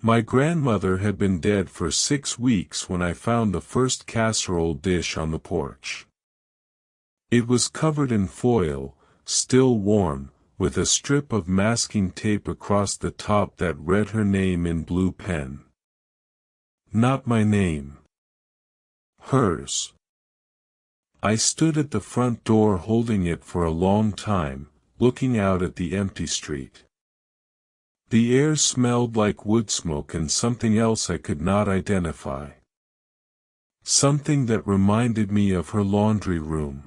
My grandmother had been dead for 6 weeks when I found the first casserole dish on the porch. It was covered in foil, still warm, with a strip of masking tape across the top that read her name in blue pen. Not my name. Hers. I stood at the front door holding it for a long time, looking out at the empty street. The air smelled like wood smoke and something else I could not identify. Something that reminded me of her laundry room.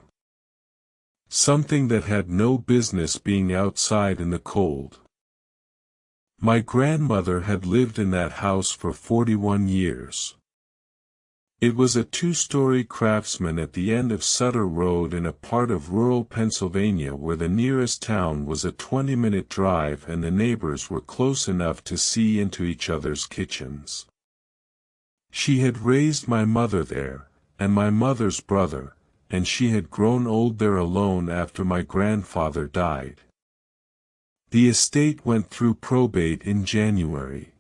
Something that had no business being outside in the cold. My grandmother had lived in that house for 41 years. It was a 2-story craftsman at the end of Sutter Road in a part of rural Pennsylvania where the nearest town was a 20-minute drive and the neighbors were close enough to see into each other's kitchens. She had raised my mother there, and my mother's brother, and she had grown old there alone after my grandfather died. The estate went through probate in January.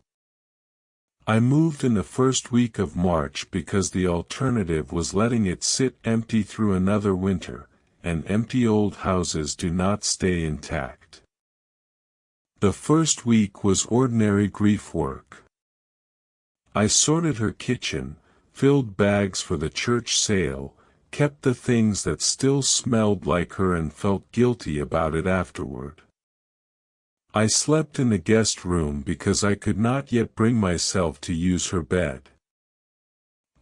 I moved in the first week of March because the alternative was letting it sit empty through another winter, and empty old houses do not stay intact. The first week was ordinary grief work. I sorted her kitchen, filled bags for the church sale, kept the things that still smelled like her and felt guilty about it afterward. I slept in the guest room because I could not yet bring myself to use her bed.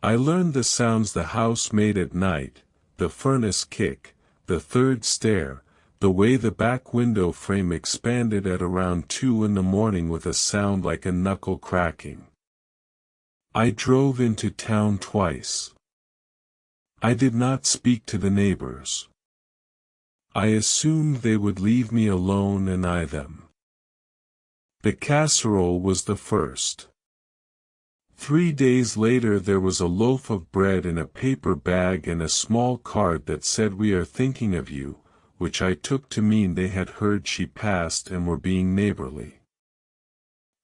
I learned the sounds the house made at night, the furnace kick, the third stair, the way the back window frame expanded at around 2 in the morning with a sound like a knuckle cracking. I drove into town twice. I did not speak to the neighbors. I assumed they would leave me alone and I them. The casserole was the first. 3 days later there was a loaf of bread in a paper bag and a small card that said "We are thinking of you," which I took to mean they had heard she passed and were being neighborly.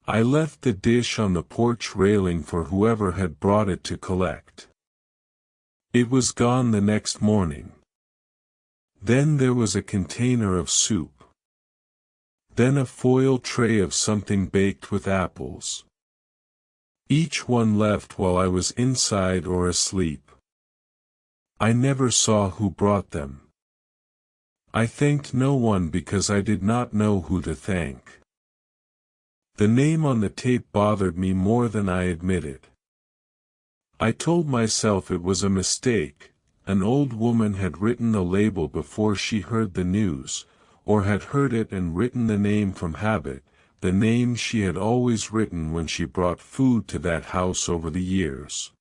I left the dish on the porch railing for whoever had brought it to collect. It was gone the next morning. Then there was a container of soup. Then a foil tray of something baked with apples. Each one left while I was inside or asleep. I never saw who brought them. I thanked no one because I did not know who to thank. The name on the tape bothered me more than I admitted. I told myself it was a mistake. An old woman had written the label before she heard the news, or had heard it and written the name from habit, the name she had always written when she brought food to that house over the years.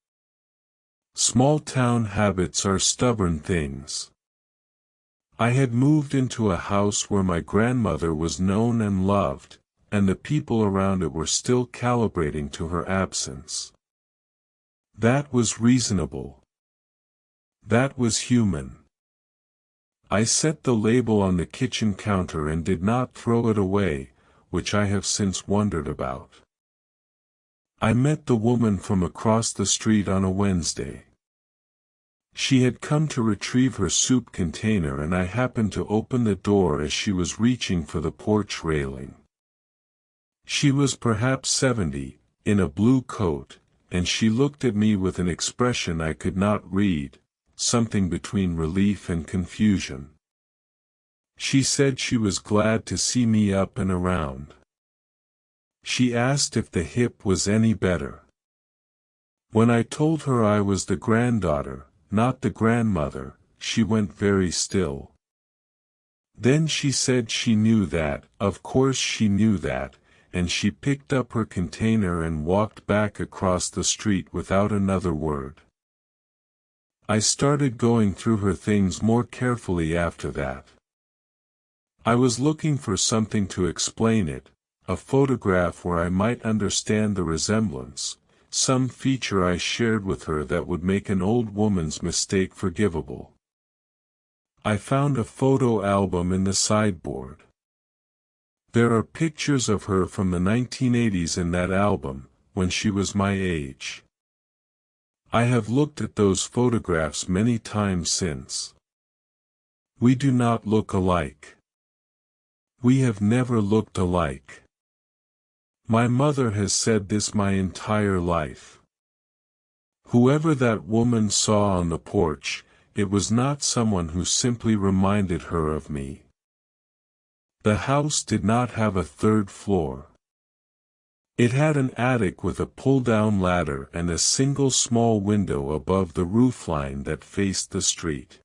Small-town habits are stubborn things. I had moved into a house where my grandmother was known and loved, and the people around it were still calibrating to her absence. That was reasonable. That was human. I set the label on the kitchen counter and did not throw it away, which I have since wondered about. I met the woman from across the street on a Wednesday. She had come to retrieve her soup container and I happened to open the door as she was reaching for the porch railing. She was perhaps 70, in a blue coat, and she looked at me with an expression I could not read, something between relief and confusion. She said she was glad to see me up and around. She asked if the hip was any better. When I told her I was the granddaughter, not the grandmother, she went very still. Then she said she knew that, of course she knew that, and she picked up her container and walked back across the street without another word. I started going through her things more carefully after that. I was looking for something to explain it, a photograph where I might understand the resemblance, some feature I shared with her that would make an old woman's mistake forgivable. I found a photo album in the sideboard. There are pictures of her from the 1980s in that album, when she was my age. I have looked at those photographs many times since. We do not look alike. We have never looked alike. My mother has said this my entire life. Whoever that woman saw on the porch, it was not someone who simply reminded her of me. The house did not have a third floor. It had an attic with a pull-down ladder and a single small window above the roofline that faced the street.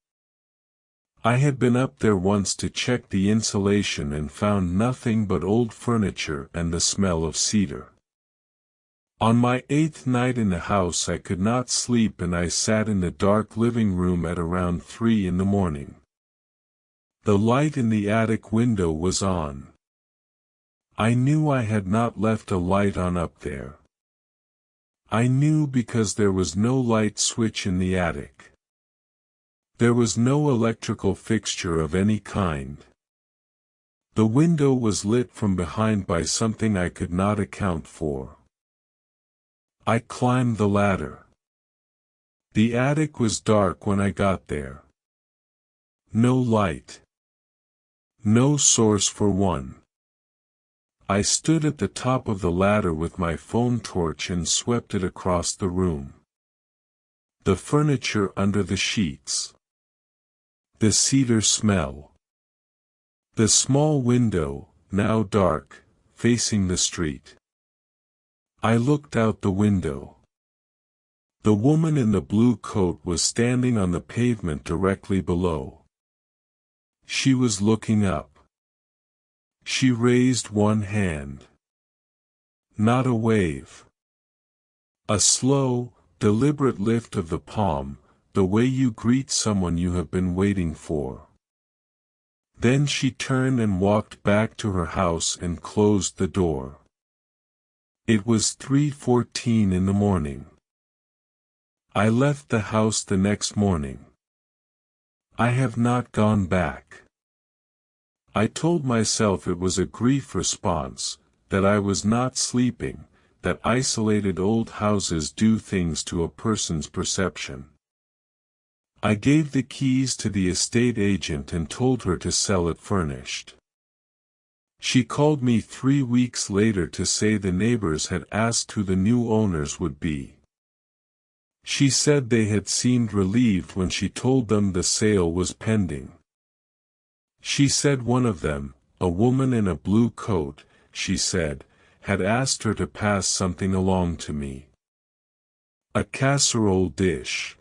I had been up there once to check the insulation and found nothing but old furniture and the smell of cedar. On my 8th night in the house I could not sleep and I sat in the dark living room at around 3 in the morning. The light in the attic window was on. I knew I had not left a light on up there. I knew because there was no light switch in the attic. There was no electrical fixture of any kind. The window was lit from behind by something I could not account for. I climbed the ladder. The attic was dark when I got there. No light. No source for one. I stood at the top of the ladder with my phone torch and swept it across the room. The furniture under the sheets. The cedar smell. The small window, now dark, facing the street. I looked out the window. The woman in the blue coat was standing on the pavement directly below. She was looking up. She raised one hand. Not a wave. A slow, deliberate lift of the palm, the way you greet someone you have been waiting for. Then she turned and walked back to her house and closed the door. It was 3:14 in the morning. I left the house the next morning. I have not gone back. I told myself it was a grief response, that I was not sleeping, that isolated old houses do things to a person's perception. I gave the keys to the estate agent and told her to sell it furnished. She called me 3 weeks later to say the neighbors had asked who the new owners would be. She said they had seemed relieved when she told them the sale was pending. She said one of them, a woman in a blue coat, she said, had asked her to pass something along to me. A casserole dish.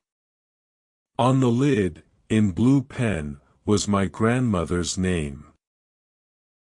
On the lid, in blue pen, was my grandmother's name.